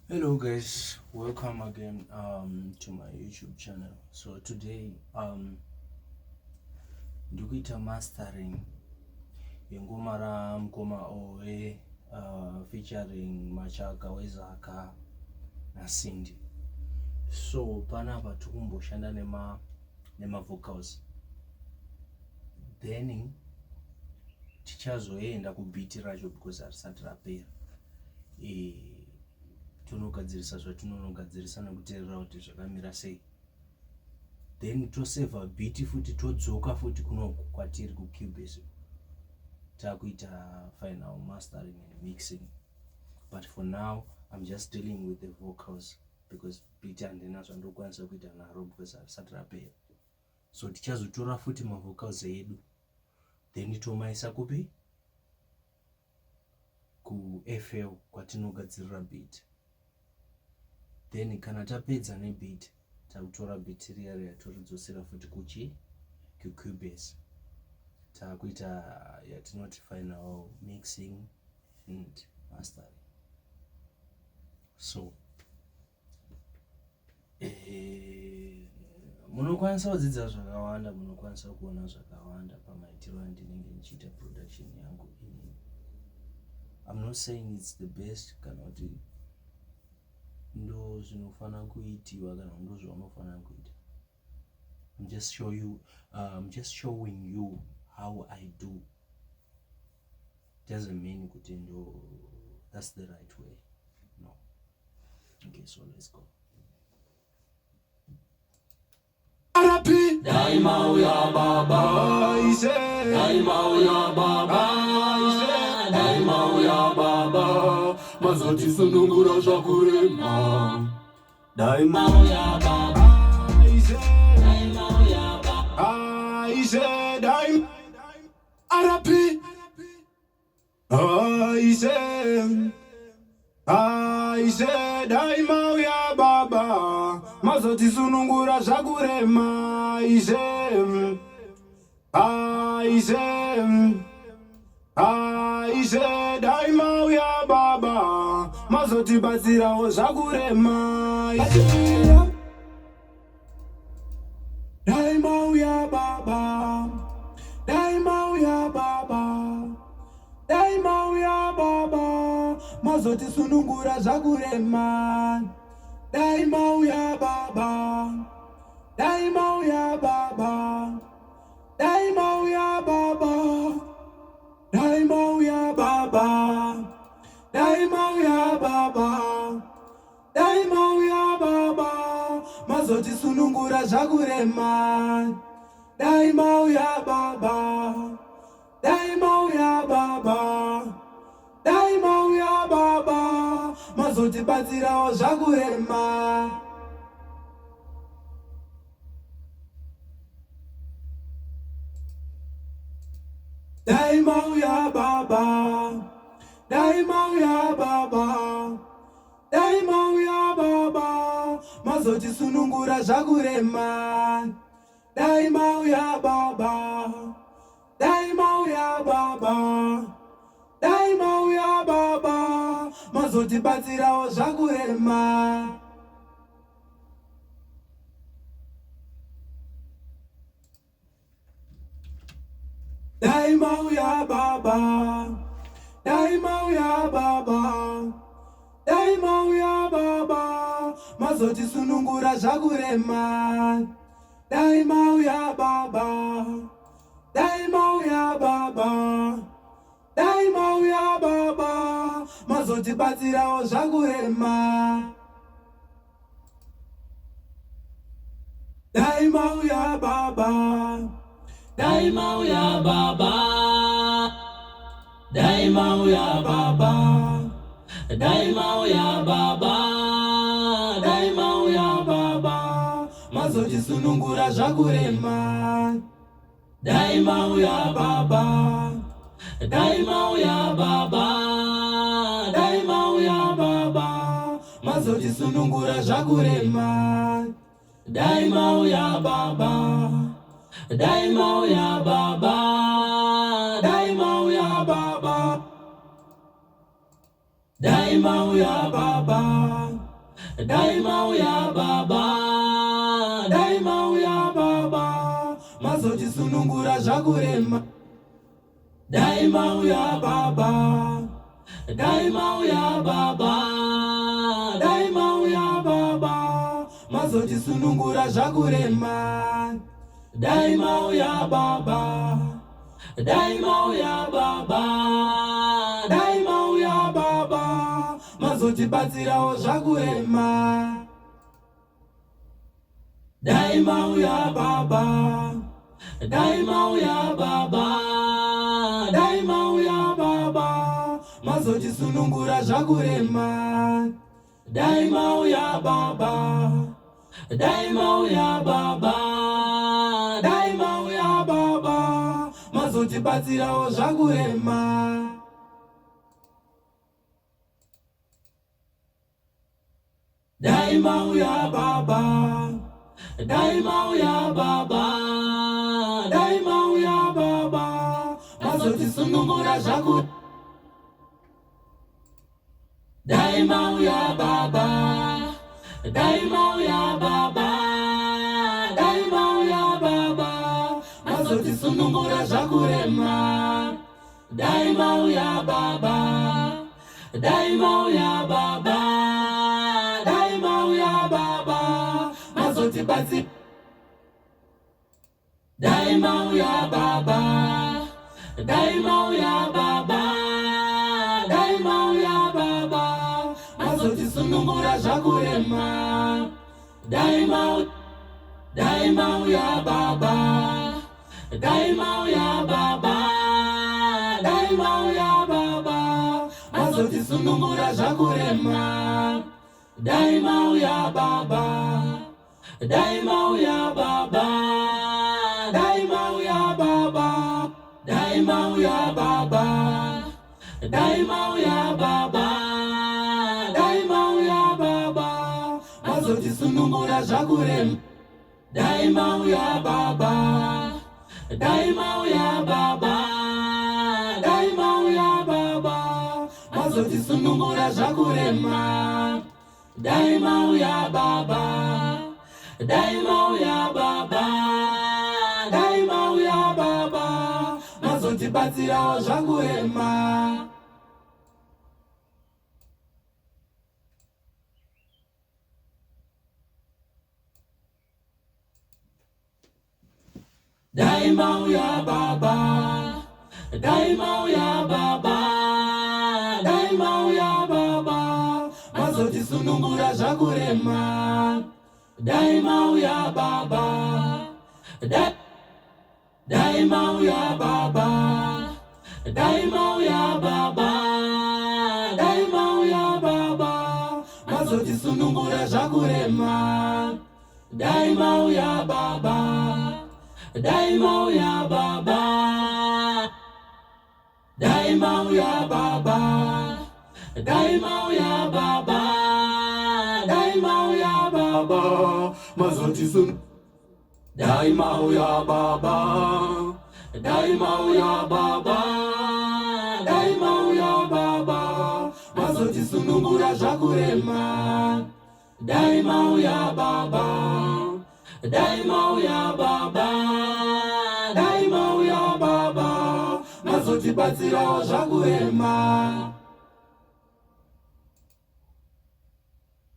Hello guys, welcome again to my YouTube channel. So today ndikuita mastering yengoma ramukoma owe featuring Machaka Wezaka na Cindy. So panapa tikumboshanda nema vocals, then tichazoenda kubhiti racho because harisati rapera. Tonogadzirisa zvatinonogadzirisa nekuteerera kuti zvakamira sei, then toseva beat futi todzoka futi kunoku kwatiri kuCubase takuita final mastering and mixing. But for now I'm just dealing with the vocals because beat handina zvandokwanisa kuita naro because harisati rapera. So tichazotora futi mavocals edu then tomaisa kupi kuFL kwatinogadzirira beat. Then kana tapedza nebeat takutora beat riya toridzosera futi kuCubase takuita yatinoti final mixing and mastering. So munokwanisa kudzidza zvakawanda, munokwanisa kuona zvakawanda pamaitiro andinenge ndichiita production yangu ini. I'm not saying it's the best kana kuti ndo zvinofana kuitiwa kana ndo zvaunofana kuita. I'm just showing you how I do. Doesn't mean kuti ndo that's the right way. No. Okay, so let's go. Arapi daima uya baba ise daima uya baba ise daima uya baba mazoti sunungura zvakurema daima uya baba ise daima uya baba ise daima Arapi ise daima uya baba mazoti sunungura zvakurema ise daima uya baba mazoti batsirawo zvakurema daima uya baba daima uya baba daima uya baba mazoti sunungura zvakurema daima uya baba daima uya baba daima uya baba daima uya baba daima uya baba daima uya baba mazoti sunungura zvakurema daima uya baba daima uya baba daima uya baba mazoti batsirawo zvakurema daima uya baba daima uya baba daima uya baba mazoti sunungura zvakurema daima uya baba daima uya baba daima uya baba mazoti batsirawo zvakurema daima uya baba daima uya baba daima uya baba mazoti sunungura zvakurema daima uya baba daima uya baba daima uya baba mazoti batsirawo zvakurema daima uya baba daima uya baba daima uya baba daima uya baba daima uya baba mazoti sunungura zvakurema daima uya baba daima uya baba daima uya baba mazoti sunungura zvakurema daima uya baba daima uya baba daima uya baba daima uya baba daima uya baba, daima uya baba, mazotisunungura zvakurema. Daima uya baba, daima uya baba, daima uya baba, mazotisunungura zvakurema. Daima uya baba, daima uya baba, daima uya baba, mazotibatsirawo zvakurema. Daima uya baba, daima uya baba, daima uya baba, mazotisunungura zvakurema. Daima uya baba, daima uya baba, daima uya baba, mazotibatsirawo zvakurema. Daima uya baba, daima uya baba, daima uya baba, mazotisunungura zvakurema. Daima uya baba, daima uya baba, daima uya baba, mazotisunungura zvakurema. Daima uya baba, daima uya baba, daima uya baba, mazotibatsira. Daima uya baba, daima uya baba, daima uya baba, mazotisunungura zvakurema. Daima uya baba, daima uya baba, daima uya baba, mazotisunungura zvakurema. Daima uya baba, daima uya baba, daima uya baba, daima uya baba, daima uya baba, daima uya baba, mazotisunungura zvakurema. Daima uya baba, daima uya baba, daima uya baba, mazotisunungura zvakurema. Daima uya baba, daima uya baba, daima uya baba, mazotibatsirawo zvakurema. Daima uya baba, daima uya baba, daima uya baba, mazotisunungura zvakurema. Daima uya baba, daima uya baba, daima uya baba, daima uya baba, mazotisunungura zvakurema. Daima uya baba, daima uya baba, daima uya baba, daima uya baba, daima uya baba, mazotisunungura. Daima uya baba, daima uya baba, daima uya baba, mazotisunungura zvakurema. Daima uya baba, daima uya baba, daima uya baba, mazotibatsirawo zvakurema.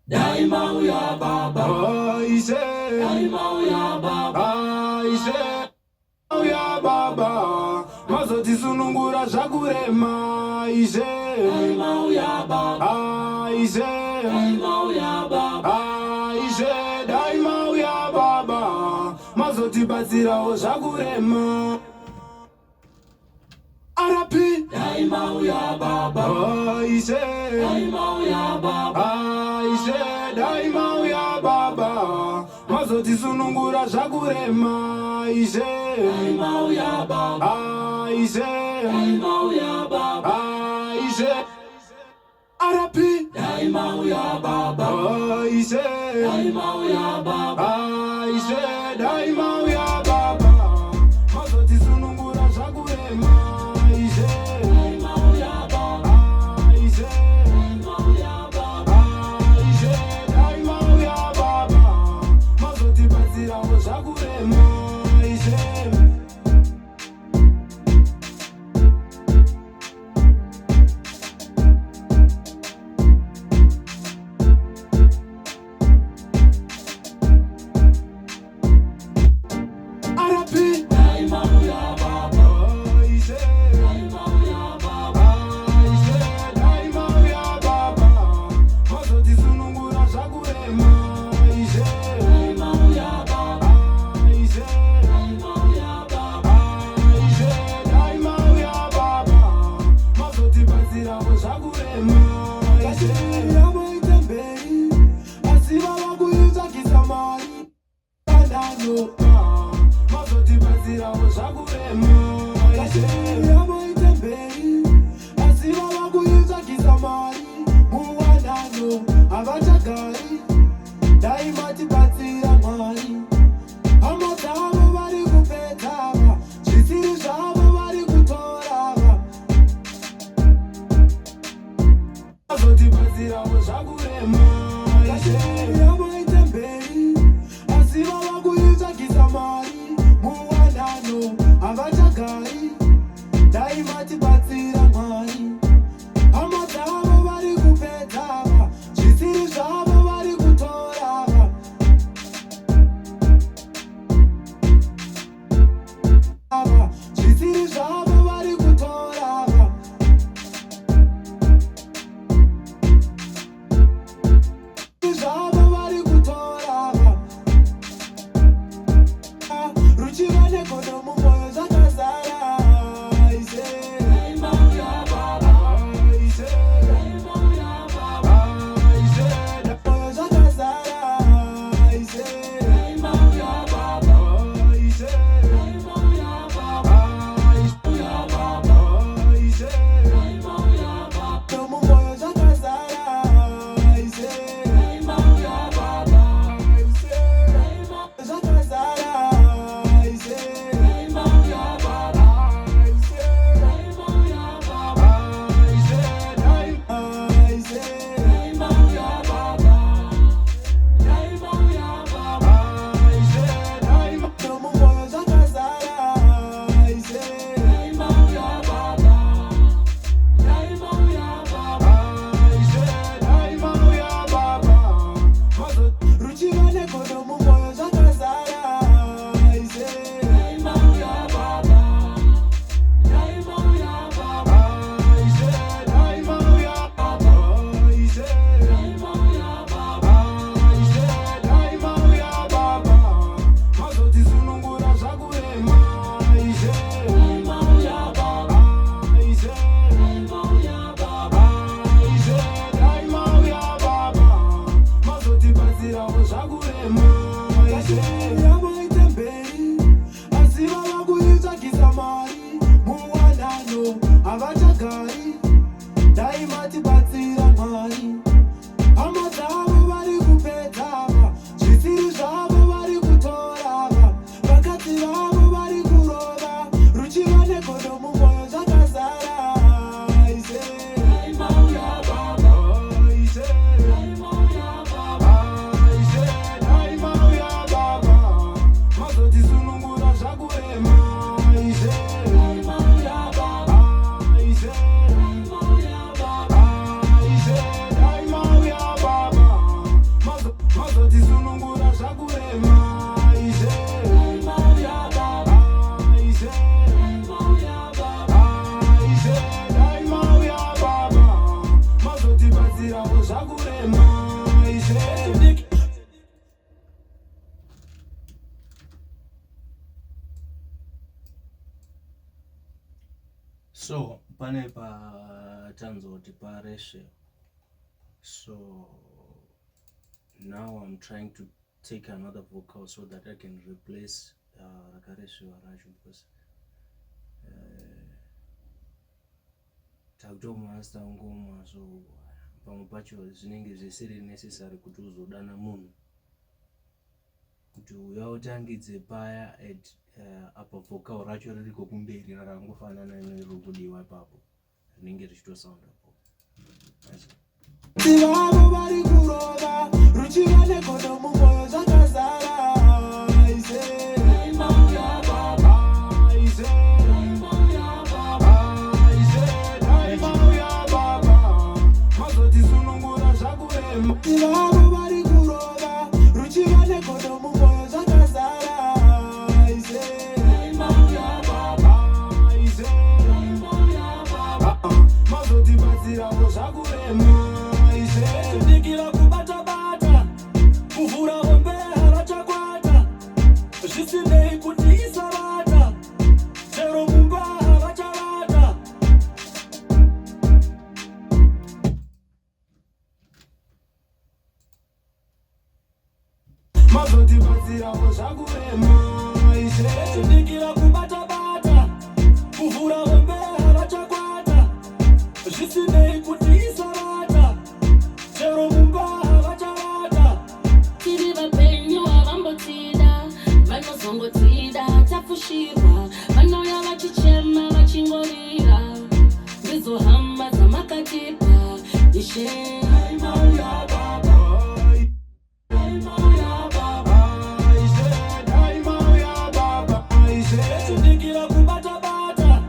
Daima uya baba, daima uya baba, uya baba, mazotisunungura zvakurema. daima uya baba, daima uya baba, daima uya baba, mazotibatsirawo zvakurema. Arapi daima uya baba, daima uya baba, daima uya baba, mazotisunungura zvakurema. daima uya baba, daima uya baba, Arapi daima uya baba, daima uya baba, daima uya baba, mazotisunungura zvakurema. daima uya baba, daima uya baba, Daima zvakurema yavoita mberi asi vava kuitsvakisa mari kandano mazotibatsirawo zvakurema yavoita mberi asi vava kuitsvakisa mari muwanano havachagari dai matibatsira mwari hama dzavo vari kupedzava zvisiri zvavo vari kutorava mazotibatsirawo zvakurema yavoita mberi asi vava kuitsvakisa mari muwanano havachagari dai matibatsira mwari hama dzavo vari kupedzava zvisiri zvavo vari kutorava zvisiri zvavo vari kutorava zvavo vari kutorava ruchiva negodo mumwoyo zvakazara havachagari dai matibatsira mwari hama dzavo vari kupedzava zvisiri zvavo vari kutorava vakadzi vavo vari kurova ruchiva negodo mumwoyo zvakazara mazotisunungura zvakurema mazotisunungura zvakurema mazotibatsirawo zvakurema So pane patanzoti pareshe. So now I'm trying to take another vocal so that I can replace rakareshewa racho because takutomaster ngoma, so pamwe pacho zvinenge zvisiri necessary kuti uzodana munhu kuti uya utangidze paya at apa vocal racho ririko kumberi rakangofanana nerikudiwa ipapo rinenge richitosounda po. vavo vari kurova ruchiva negodo mumwoyo zvakazara mazotisunungura zvakurema vavo vari kurova ruchiva negodo mumwoyo zvakazara mazotibatsirawo zvakurema kudikira kubata-bata kuvhura hombe havachakwata zvisinei kuti isavata chero mumba havachavata vadzibatsirawo zvakurema ise ndikira kubata-bata kuvhura hombe havachakwata zvisinei kuti isarata chero mumba havachavata tiri vapenyu havambotida vanozongotida tafushirwa vanouya vachichema vachingorira ndizohamba dzamakatipa ishe Mauya baba Mauya baba ise Mauya baba ise ndikira kubata-bata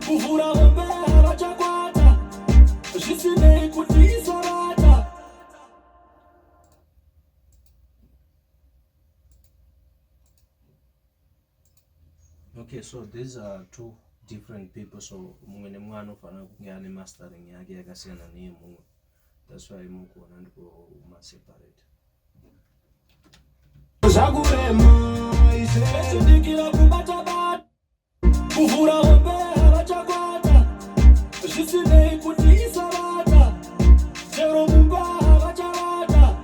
kuvhura hombe havachakwata zvisinei kuti isarata. Okay, so these are two different people, so mumwe nemumwe anofanira kunge ane mastering yake yakasiyana neyemumwe. That's why mukuona ndiko maseparate. Zvakurema ise ndikira kubata-bata kuvhura hombe havachakwata zvisinei kuti isarata chero mumba havachavata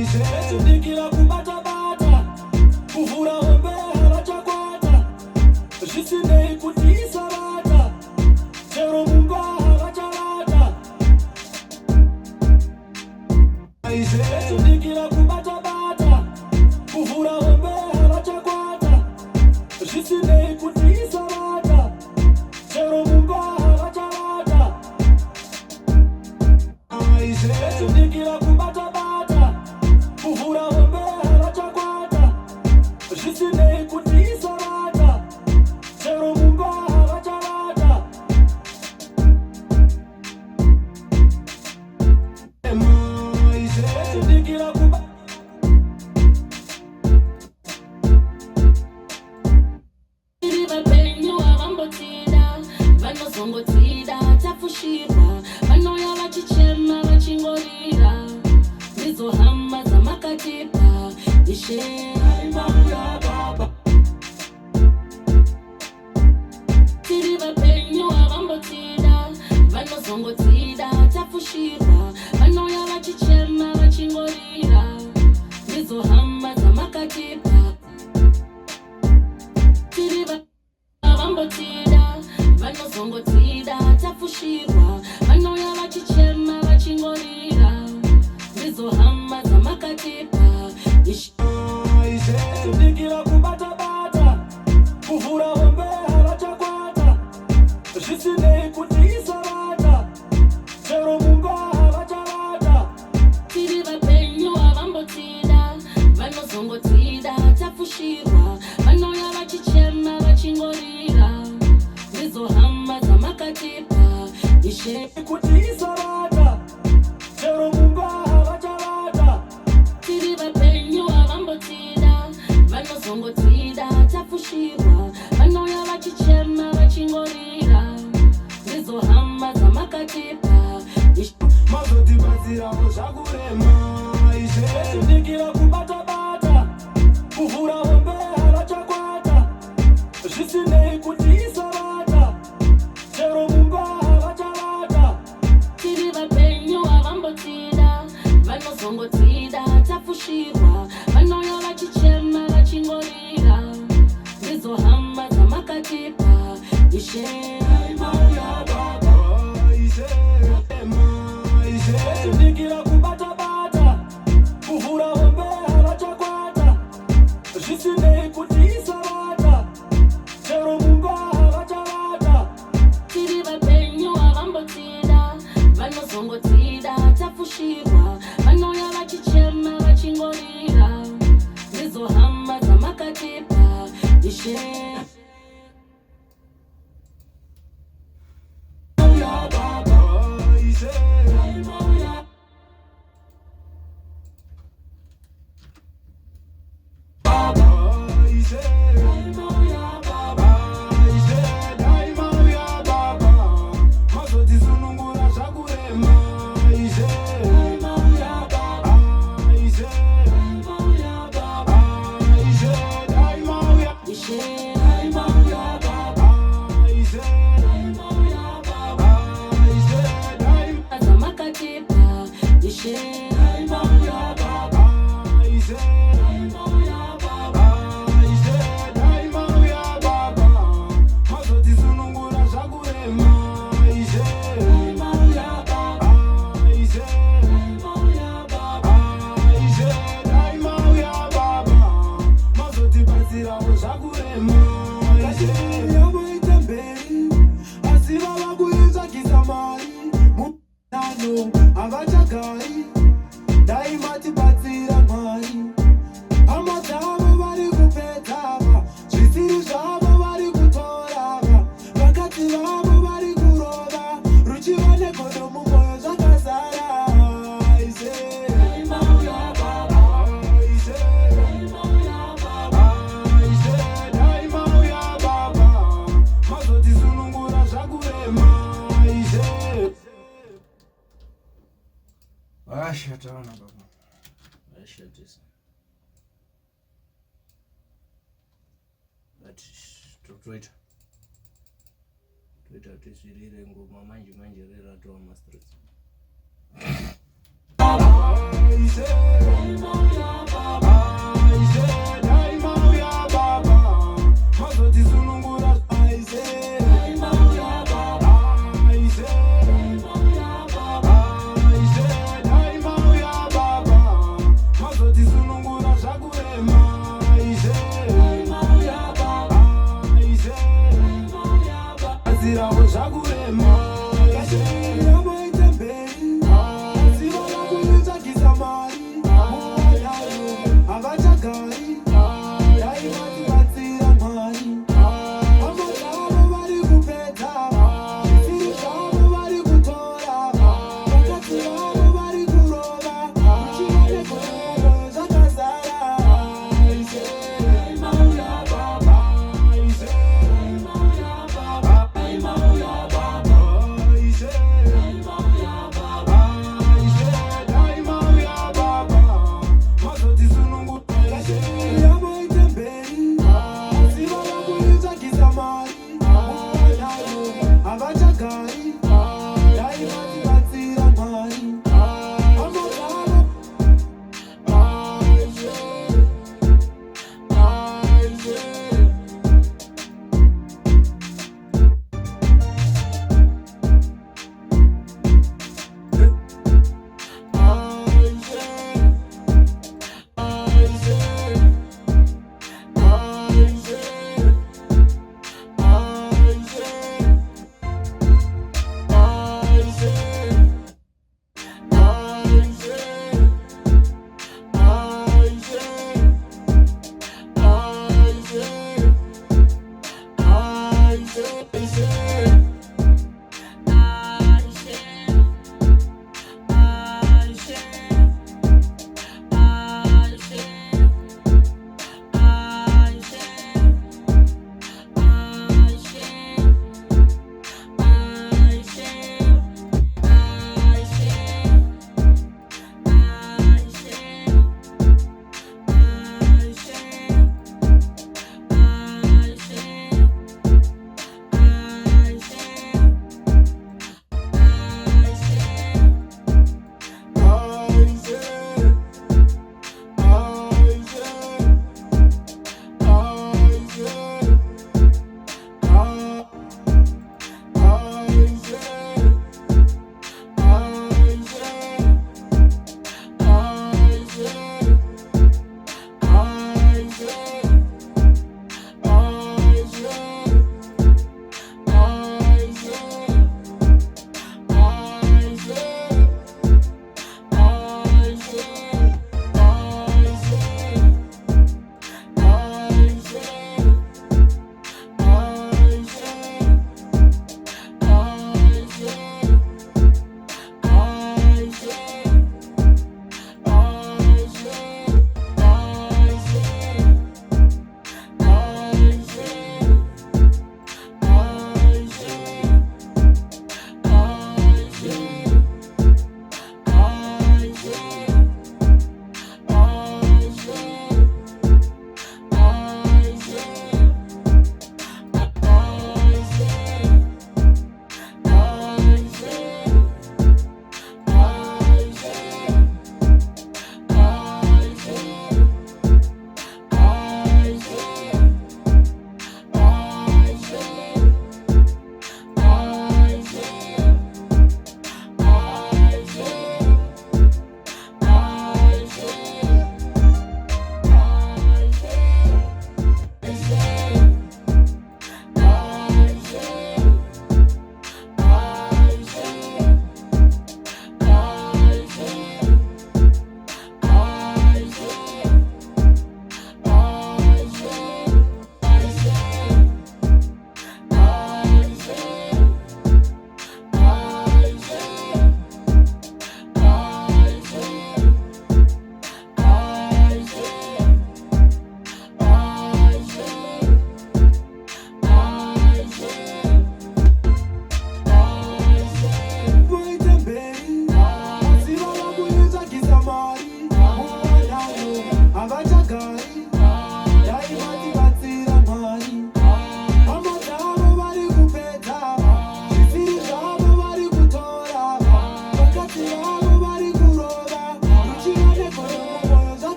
ise ndikira kubata-bata kuvhura hombe havachakwata zvisinei kuti isarata chero mumba havachavata ise ndikira kubata-bata kuvhura hombe havachakwata zvisinei kuti isarata chero mumba havachavata ise ndikira kubata-bata kuvhura hombe havachakwata zvisinei kuti isarata chero mumba havachavata ise ndikira tiri vapenyu havambotida vanozongotida tafushirwa vanouya vachichema vachingorira ndizohamba dzamakatipa ishe Mauya baba tiri vapenyu havambotida vanozongotida tafushirwa vanouya vachichema vachingorira ndizohamba dzamakatipa tiri havambotida vanozongotida tafushirwa vanouya vachichema vachingorira ndizohamba dzamakatipa ise ndikira kubata-bata kuvhura hombe havachakwata zvisinei kuti isarata chero mumba havachavata tiri vapenyu havambotida vanozongotida tafushirwa vanouya vachichema vachingorira ndizohamba dzamakatipa ishe kuti isarata chero mumba havachavata tiri vapenyu havambotida vanozongotida tafushirwa vanouya vachichema vachingorira ndizohamba dzamakatipa mazotibatsirawo zvakurema ise ndikira kubata-bata kuvhura hombe havachakwata zvisinei kuti isarata chero mumba havachavata tiri vapenyu havambotida vanozongotida tafushirwa vanouya vachichema vachingorira ndizohamba dzamakatipa ishe Mauya baba ise ndikira kubata-bata kuvhura hombe havachakwata zvisinei kuti isarata chero mumba havachavata tiri vapenyu havambotida vanozongotida tafushirwa vanouya vachichema vachingorira ndizohamba dzamakatipa ishe Mauya baba ise Mauya baba ise Mauya baba ise Mauya baba mazotisunungura zvakurema ise nayo avachagai daima tibatsira Mwari. Hama dzavo vari kupedzava, zvisiri zvavo vari kutorava, vakadzi vavo vari kurova, ruchiva negodo mumwoyo zvakazara. Aise, Daimauya baba, aise, Daimauya baba, aise, daimauya baba, mazotisunungura zvakurema. Aise. Ashataona baba. Ashatisa. But toita kuti zvirire ngoma manje reratowa masters. Aise, Daimauya baba, aise, daimauya baba, mazotisunungura. Aise, Daimauya baba, aise, Daimauya baba, aise, daimauya baba, mazotisunungura zvakurema. Aise, Daimauya baba, aise, Daimauya baba, azirawo zvakurema. Aise, yamoite mberi, ziva rakunetsvagisa mari, muwanayo havachagari, daima tibatsira Mwari. Hama dzavo vari kupedza, zvisiri zvavo vari kutora, vakadzi vavo vari kurova, ruchiva negodo zvakazara. Aise, Daimauya baba, aise, Daimauya baba, Daimauya baba, aise, Daimauya baba, aise, daimauya baba, mazotisunungura. Aise, yamoite mberi, ziva rakunetsvagisa mari, muwanayo havachagari, daima tibatsira Mwari. Hama dzavo, aise, aise.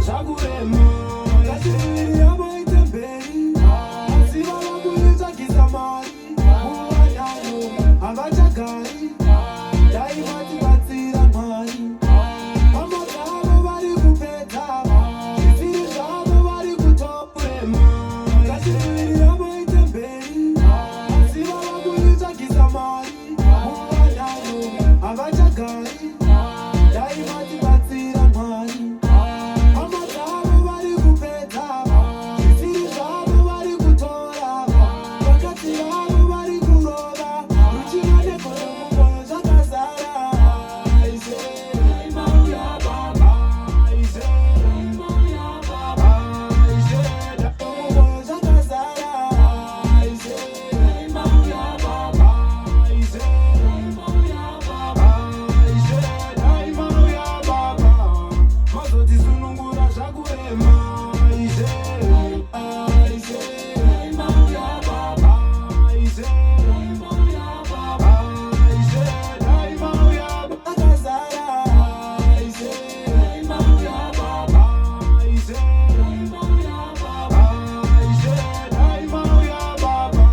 zvakurema ngatiririre vaite mberi asi vava kunetsvagisa mari muvanano havachagari dai vatibatsira mwari hama dzavo vari kupedza zvisiri zvavo vari kutorema ngatiririre vaite mberi asi vava kunetsvagisa mari muvanano havachagari dai vatibatsira mwari hama dzavo vari kupedza zvisiri zvavo vari kutora vakadzi vavo vari kurova ruchiva negodo mumwoyo zvakazara aise Mauya baba, aise Mauya baba, aise mumwoyo zvakazara aise Mauya baba, aise Mauya baba, aise dai mauya baba mazotisunungura zvakurema aise aise Mauya baba, aise Mauya baba, aise dai mauya akazara aise Mauya baba, aise Mauya baba, aise dai mauya baba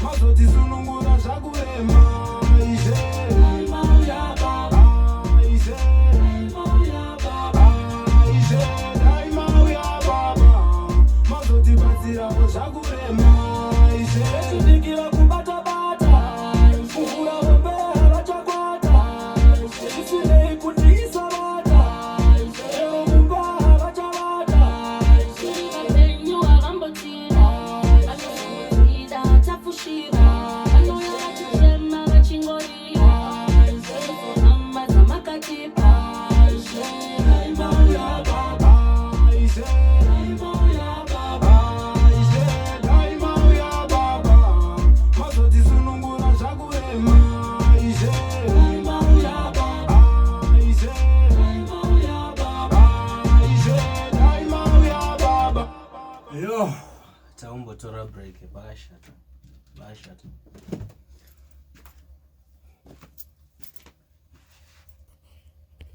mazotisunungura zvakurema aise Mauya baba, aise Mauya baba, aise dai mauya baba mazotibatsirawo zvakurema aise Chidikira kubata-bata kuvhura hombe havachakwata zvisinei kuti isavata ero mumba havachavata Upenyu hwakambotira vanokudzida tafushira vanouya vachichema vachingorira hama dzamakatipa Mauya baba, aise Mauya baba, aise dai mauya baba mazotisunungura zvakurema aise Mauya baba, aise Mauya baba. aise dai mauya baba Yo, taumbotora break, bakashata.